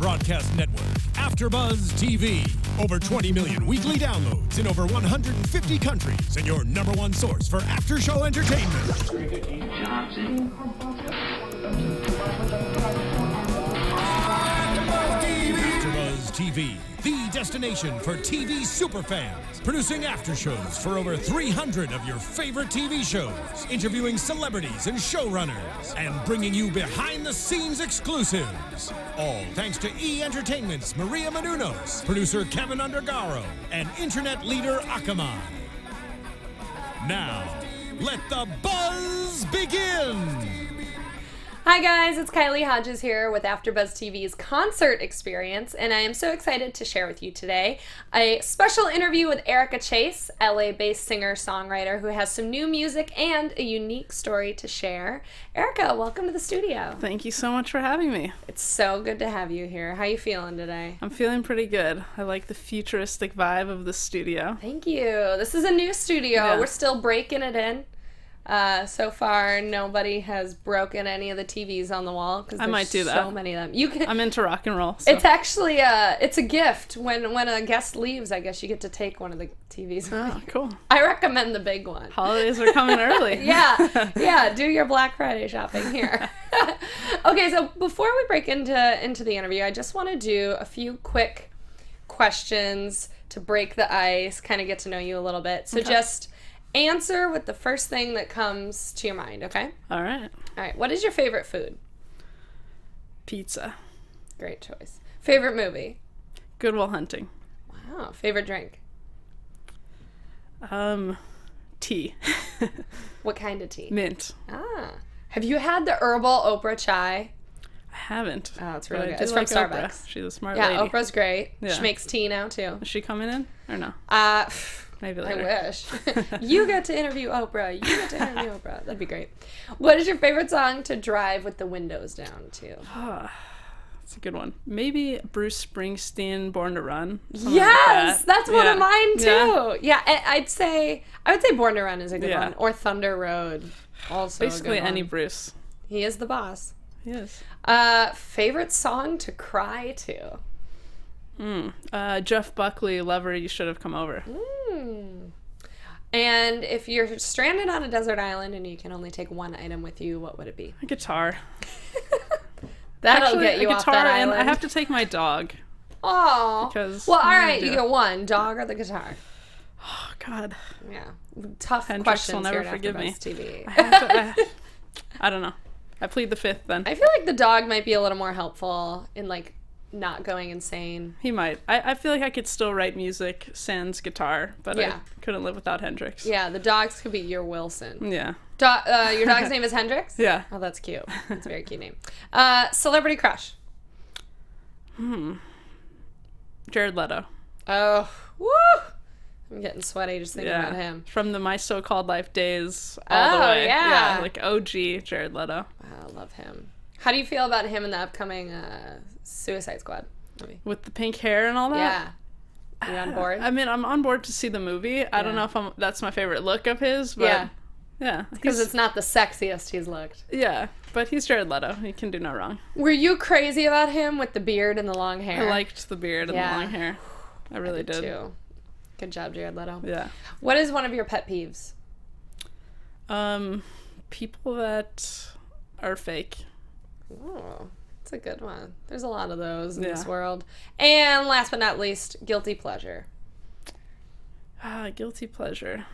broadcast network, AFTERBUZZ TV. Over 20 million weekly downloads in over 150 countries, and your number one source for after-show entertainment. AFTERBUZZ TV, the destination for TV superfans. Producing aftershows for over 300 of your favorite TV shows, interviewing celebrities and showrunners, and bringing you behind-the-scenes exclusives. All thanks to E! Entertainment's Maria Menounos, producer Kevin Undergaro, and internet leader Akamai. Now, let the buzz begin! Hi guys, it's Kylie Hodges here with AFTERBUZZ TV's concert experience, and I am so excited to share with you today a special interview with Erica Chase, LA-based singer-songwriter who has some new music and a unique story to share. Erica, welcome to the studio. Thank you so much for having me. It's so good to have you here. How are you feeling today? I'm feeling pretty good. I like the futuristic vibe of the studio. Thank you. This is a new studio. Yeah. We're still breaking it in. So far, nobody has broken any of the TVs on the wall because I might do that. So many of them. I'm into rock and roll. So. It's actually it's a gift when a guest leaves. I guess you get to take one of the TVs. Oh, cool. I recommend the big one. Holidays are coming early. yeah. Do your Black Friday shopping here. Okay, so before we break into the interview, I just want to do a few quick questions to break the ice, kind of get to know you a little bit. So just answer with the first thing that comes to your mind, okay? All right. All right. What is your favorite food? Pizza. Great choice. Favorite movie? Good Will Hunting. Wow. Favorite drink? Tea. What kind of tea? Mint. Ah. Have you had the herbal Oprah chai? I haven't. Oh, it's really but good. It's from like Starbucks. Oprah. She's a smart Yeah, lady. Oprah's great. Yeah. She makes tea now, too. Is she coming in or no? Maybe later. I wish. You get to interview Oprah. You get to interview Oprah. That'd be great. What is your favorite song to drive with the windows down to? That's a good one. Maybe Bruce Springsteen, Born to Run. Yes, like that's one of mine too. Yeah. I would say Born to Run is a good one, or Thunder Road, also basically a good one. any Bruce. He is the boss. He is. Favorite song to cry to? Jeff Buckley, Lover, You Should Have Come Over. And if you're stranded on a desert island and you can only take one item with you, what would it be? A guitar. That'll Actually, get you a off guitar, that and island. I have to take my dog. Oh. Because well, all right, you get one, dog or the guitar. Oh God. Yeah, tough Hendrix questions will never here at forgive me. AFTERBUZZ TV. I don't know. I plead the fifth then. I feel like the dog might be a little more helpful in like not going insane. He might. I feel like I could still write music sans guitar, but I couldn't live without Hendrix. Yeah, the dogs could be your Wilson. Yeah. Your dog's name is Hendrix? Yeah. Oh, that's cute. That's a very cute name. Celebrity crush? Jared Leto. Oh, woo! I'm getting sweaty just thinking about him. From the My So-Called Life days all the way. Yeah. Like OG Jared Leto. Wow, I love him. How do you feel about him in the upcoming Suicide Squad movie? With the pink hair and all that? Yeah. You on board? I mean, I'm on board to see the movie. I don't know if that's my favorite look of his, but yeah. Because it's not the sexiest he's looked. Yeah, but he's Jared Leto. He can do no wrong. Were you crazy about him with the beard and the long hair? I liked the beard and the long hair. I really did. Too. Good job, Jared Leto. Yeah. What is one of your pet peeves? People that are fake. Oh, that's a good one. There's a lot of those in this world. And last but not least, guilty pleasure. Guilty pleasure.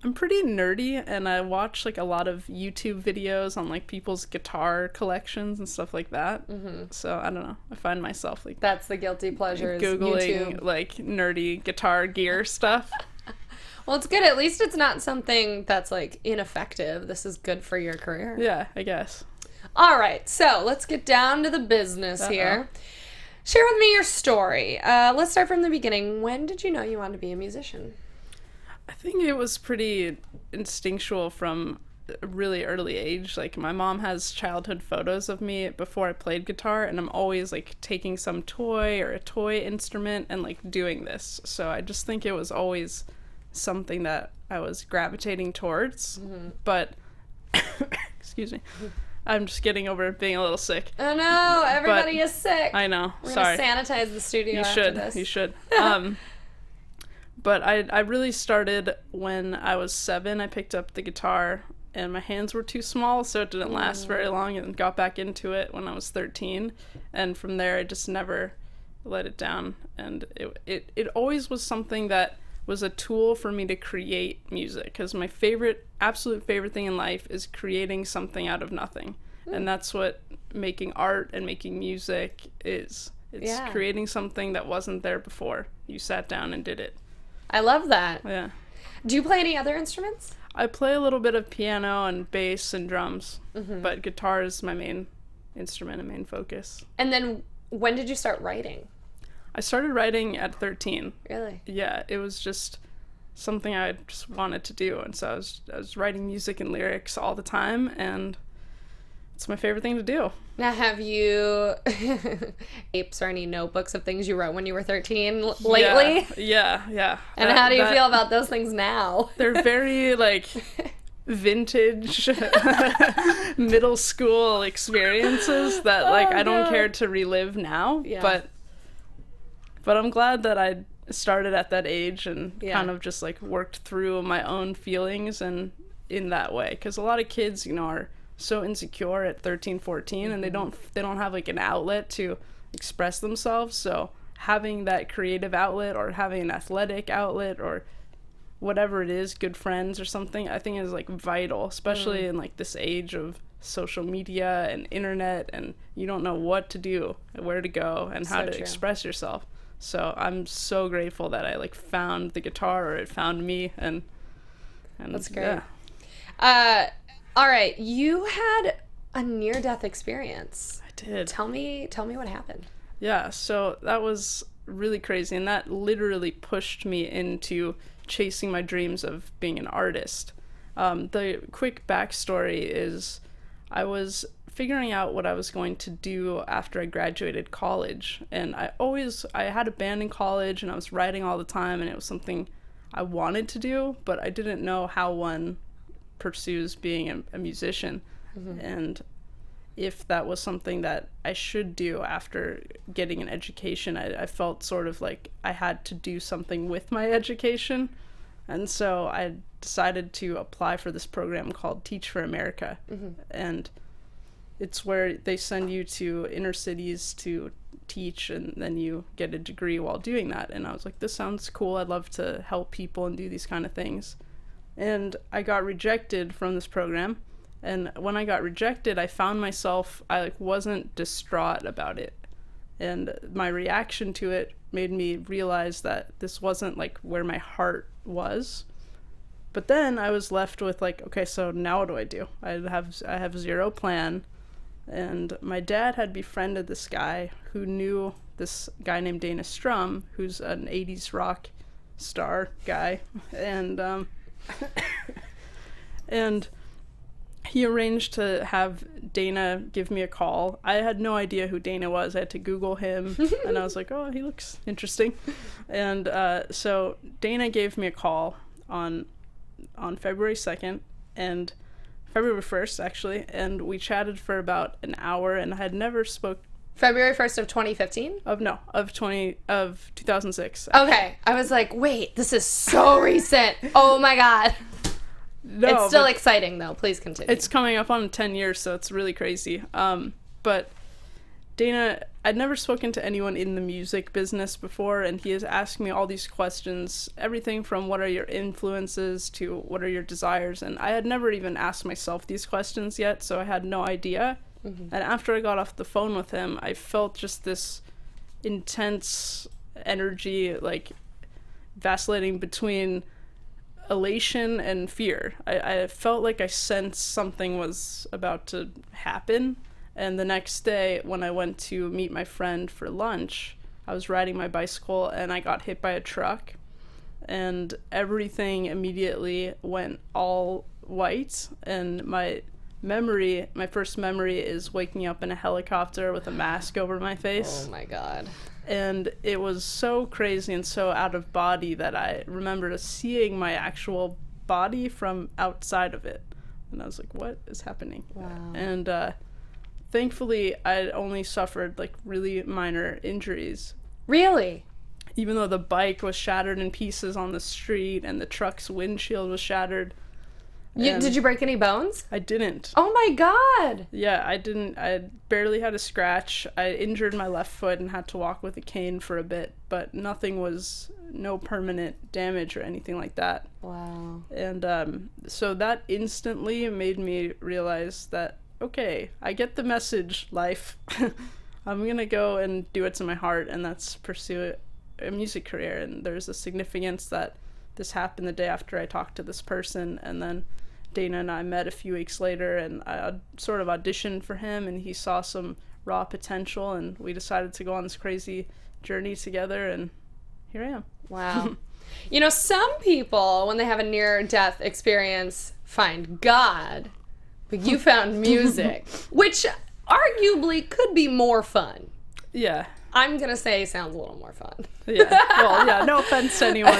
I'm pretty nerdy, and I watch like a lot of YouTube videos on like people's guitar collections and stuff like that. So I don't know. I find myself like that's the guilty pleasure. Googling YouTube. like nerdy guitar gear stuff. Well, it's good. At least it's not something that's like ineffective. This is good for your career. Yeah, I guess. All right, so let's get down to the business here. Share with me your story. Let's start from the beginning. When did you know you wanted to be a musician? I think it was pretty instinctual from a really early age. Like, my mom has childhood photos of me before I played guitar, and I'm always like taking some toy or a toy instrument and like doing this. So I just think it was always something that I was gravitating towards. But excuse me. I'm just getting over being a little sick. Oh no, everybody is sick. I know. We're Sorry. gonna sanitize the studio after this. You should. But I really started when I was 7. I picked up the guitar, and my hands were too small, so it didn't last very long, and got back into it when I was 13. And from there, I just never let it down. And it always was something that was a tool for me to create music, because my absolute favorite thing in life is creating something out of nothing. And that's what making art and making music is. It's creating something that wasn't there before. You sat down and did it. I love that. Yeah. Do you play any other instruments? I play a little bit of piano and bass and drums, but guitar is my main instrument and main focus. And then when did you start writing? I started writing at 13. Really? Yeah, it was just something I just wanted to do, and so I was writing music and lyrics all the time, and it's my favorite thing to do. Now, have you tapes or any notebooks of things you wrote when you were 13 lately? Yeah. And how do you feel about those things now? They're very, like, vintage middle school experiences that, like, I don't care to relive now. Yeah. But I'm glad that I started at that age and kind of just, like, worked through my own feelings and in that way. Because a lot of kids, you know, are so insecure at 13, 14, and they don't have like an outlet to express themselves. So having that creative outlet, or having an athletic outlet, or whatever it is, good friends or something, I think is like vital, especially in like this age of social media and internet, and you don't know what to do, where to go, and how to express yourself. So I'm so grateful that I like found the guitar, or it found me, and that's great. All right, you had a near-death experience. I did. Tell me what happened. Yeah, so that was really crazy, and that literally pushed me into chasing my dreams of being an artist. The quick backstory is I was figuring out what I was going to do after I graduated college, and I had a band in college, and I was writing all the time, and it was something I wanted to do, but I didn't know how one pursues being a musician, and if that was something that I should do after getting an education. I felt sort of like I had to do something with my education, and so I decided to apply for this program called Teach for America, and it's where they send you to inner cities to teach, and then you get a degree while doing that. And I was like, this sounds cool, I'd love to help people and do these kind of things. And I got rejected from this program. And when I got rejected, I found myself, I wasn't distraught about it. And my reaction to it made me realize that this wasn't like where my heart was. But then I was left with like, okay, so now what do I do? I have zero plan. And my dad had befriended this guy who knew this guy named Dana Strum, who's an 80s rock star guy. And he arranged to have Dana give me a call. I had no idea who Dana was. I had to Google him, and I was like, oh, he looks interesting. And so Dana gave me a call on February 2nd, and February 1st, actually, and we chatted for about an hour, and I had never spoke... February 1st of 2015? Of 2006. Okay. I was like, wait, this is so recent. Oh my God. No, it's still exciting, though. Please continue. It's coming up on 10 years, so it's really crazy. But Dana, I'd never spoken to anyone in the music business before, and he has asked me all these questions, everything from what are your influences to what are your desires, and I had never even asked myself these questions yet, so I had no idea. And after I got off the phone with him, I felt just this intense energy, like, vacillating between elation and fear. I felt like I sensed something was about to happen. And the next day, when I went to meet my friend for lunch, I was riding my bicycle and I got hit by a truck. And everything immediately went all white. And my first memory is waking up in a helicopter with a mask over my face. Oh my God. And it was so crazy and so out of body that I remember seeing my actual body from outside of it. And I was like, what is happening? Wow. And thankfully, I only suffered like really minor injuries. Really? Even though the bike was shattered in pieces on the street and the truck's windshield was shattered. Did you break any bones? I didn't. Oh my God. Yeah, I didn't. I barely had a scratch. I injured my left foot and had to walk with a cane for a bit, but no permanent damage or anything like that. Wow. And so that instantly made me realize that, okay, I get the message, life. I'm going to go and do what's in my heart, and that's pursue a music career. And there's a significance that this happened the day after I talked to this person, and then Dana and I met a few weeks later, and I sort of auditioned for him, and he saw some raw potential, and we decided to go on this crazy journey together, and here I am. Wow. You know, some people, when they have a near-death experience, find God, but you found music, which arguably could be more fun. Yeah. I'm going to say sounds a little more fun. Yeah. Well, yeah, no offense to anyone.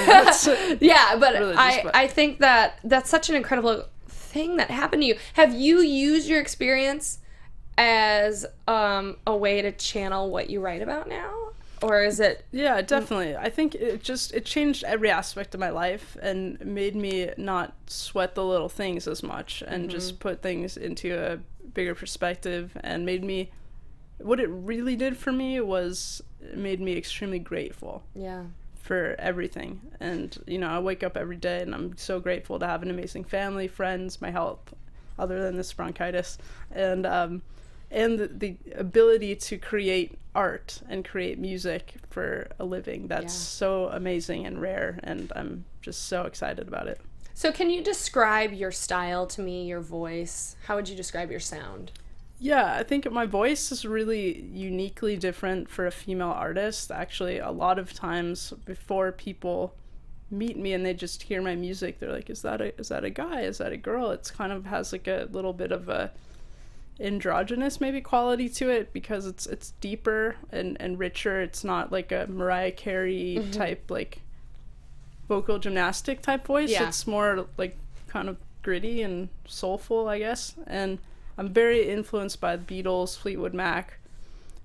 Yeah, but religious, I think that that's such an incredible thing that happened to you. Have you used your experience as a way to channel what you write about now? Or is it... Yeah, definitely. I think it changed every aspect of my life and made me not sweat the little things as much and just put things into a bigger perspective, and made me... What it really did for me was it made me extremely grateful. Yeah. For everything. And, you know, I wake up every day and I'm so grateful to have an amazing family, friends, my health, other than this bronchitis, and the ability to create art and create music for a living. That's so amazing and rare, and I'm just so excited about it. So can you describe your style to me, your voice? How would you describe your sound? Yeah, I think my voice is really uniquely different for a female artist. Actually, a lot of times before people meet me and they just hear my music, they're like, is that a guy? Is that a girl? It's kind of has like a little bit of a androgynous maybe quality to it, because it's deeper and richer. It's not like a Mariah Carey type like vocal gymnastic type voice. It's more like kind of gritty and soulful, I guess. And I'm very influenced by the Beatles, Fleetwood Mac,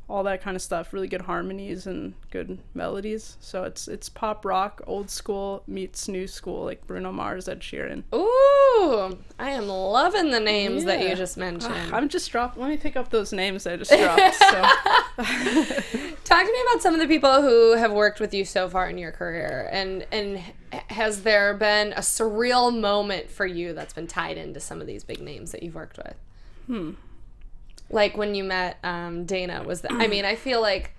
all that kind of stuff. Really good harmonies and good melodies. So it's pop rock, old school meets new school, like Bruno Mars, Ed Sheeran. Ooh, I am loving the names that you just mentioned. Let me pick up those names I just dropped. So. Talk to me about some of the people who have worked with you so far in your career, and has there been a surreal moment for you that's been tied into some of these big names that you've worked with? Like when you met Dana, I mean, I feel like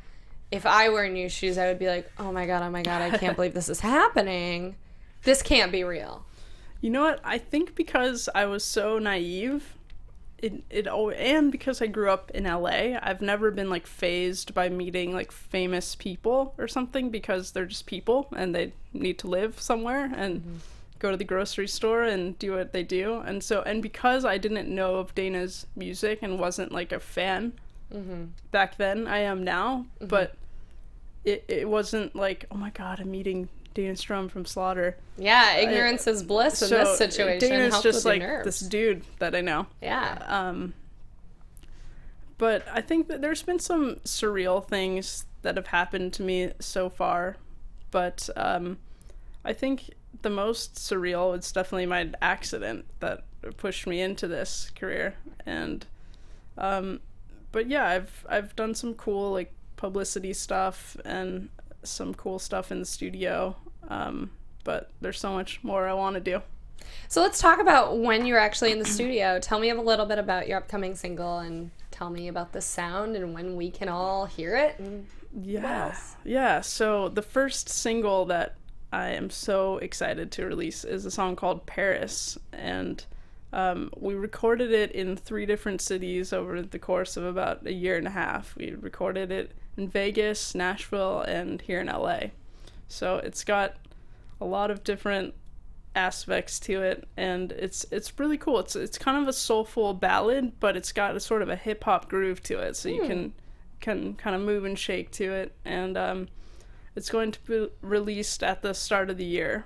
if I were in your shoes, I would be like, oh my God, I can't believe this is happening. This can't be real. You know what? I think because I was so naive, and because I grew up in LA, I've never been like fazed by meeting like famous people or something, because they're just people and they need to live somewhere and go to the grocery store and do what they do. And because I didn't know of Dana's music and wasn't like a fan back then, I am now, but it wasn't like, oh my God, I'm meeting Dana Strum from Slaughter. Yeah, ignorance is bliss in this situation. Dana's just like this dude that I know. Yeah. But I think that there's been some surreal things that have happened to me so far, but I think the most surreal was definitely my accident that pushed me into this career. And but yeah, I've done some cool like publicity stuff and some cool stuff in the studio, but there's so much more I want to do. So let's talk about when you're actually in the studio. Tell me a little bit about your upcoming single, and tell me about the sound and when we can all hear it. And yeah, so the first single that I am so excited to release is a song called Paris, and we recorded it in 3 different cities over the course of about a year and a half. We recorded it in Vegas, Nashville, and here in LA. So it's got a lot of different aspects to it, and it's really cool. It's kind of a soulful ballad, but it's got a sort of a hip-hop groove to it, so you can kind of move and shake to it. And it's going to be released at the start of the year.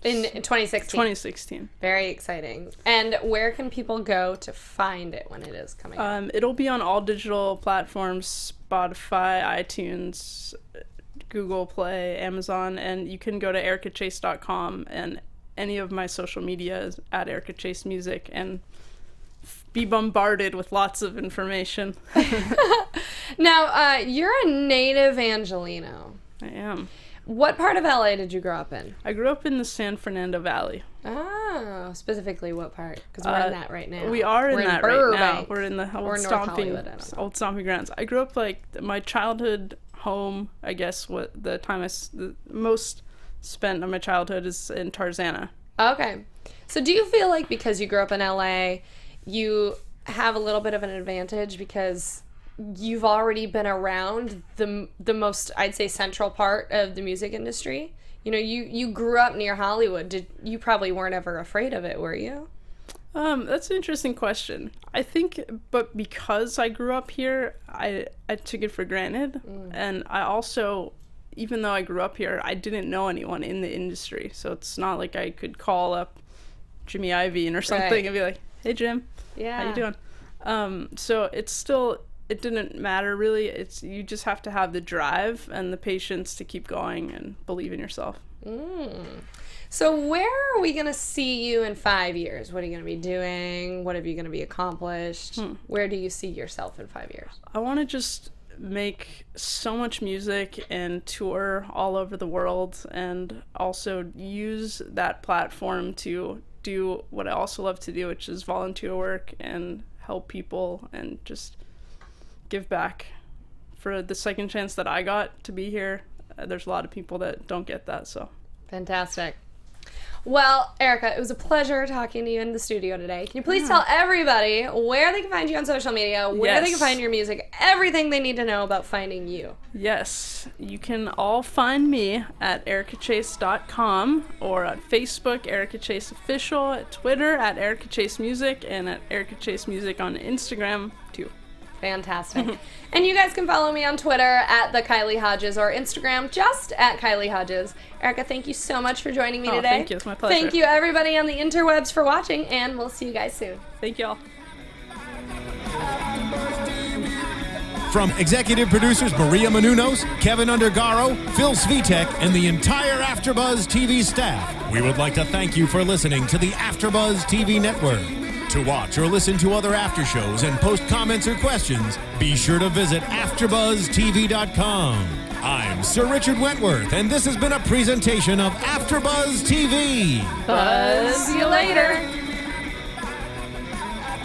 In 2016. 2016. Very exciting. And where can people go to find it when it is coming out? It'll be on all digital platforms, Spotify, iTunes, Google Play, Amazon, and you can go to ericachase.com, and any of my social media is at Erica Chase Music, and be bombarded with lots of information. Now, you're a native Angelino. I am. What part of LA did you grow up in? I grew up in the San Fernando Valley. Oh, specifically what part? Because we're in that right now. We are in that right now. We're in the or old stomping grounds. I grew up like my childhood home, I guess, the most spent of my childhood is in Tarzana. Okay. So do you feel like because you grew up in LA, you have a little bit of an advantage because you've already been around the most, I'd say, central part of the music industry? You know, you grew up near Hollywood. You probably weren't ever afraid of it, were you? That's an interesting question. I think, but because I grew up here, I took it for granted. And I also, even though I grew up here, I didn't know anyone in the industry. So it's not like I could call up Jimmy Iovine or something and be like, hey, Jim, how you doing? So it's still, it didn't matter really. You just have to have the drive and the patience to keep going and believe in yourself. So where are we going to see you in 5 years? What are you going to be doing? What are you going to be accomplished? Where do you see yourself in 5 years? I want to just make so much music and tour all over the world, and also use that platform to do what I also love to do, which is volunteer work and help people and just give back. For the second chance that I got to be here, there's a lot of people that don't get that. So fantastic. Well, Erica, it was a pleasure talking to you in the studio today. Can you please tell everybody where they can find you on social media, where they can find your music, everything they need to know about finding you? Yes, you can all find me at ericachase.com, or at Facebook, Erica Chase Official, at Twitter, at Erica Chase Music, and at Erica Chase Music on Instagram, too. Fantastic. And you guys can follow me on Twitter at the Kylie Hodges, or Instagram just at Kylie Hodges. Erica, thank you so much for joining me today. Thank you. It's my pleasure. Thank you, everybody on the interwebs, for watching, and we'll see you guys soon. Thank you all. From executive producers Maria Menounos, Kevin Undergaro, Phil Svitek, and the entire AfterBuzz TV staff, we would like to thank you for listening to the AfterBuzz TV network. To watch or listen to other after shows and post comments or questions, be sure to visit AfterBuzzTV.com. I'm Sir Richard Wentworth, and this has been a presentation of AfterBuzz TV. Buzz you later.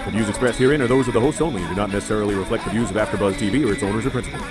The views expressed herein are those of the hosts only and do not necessarily reflect the views of AfterBuzz TV or its owners or principals.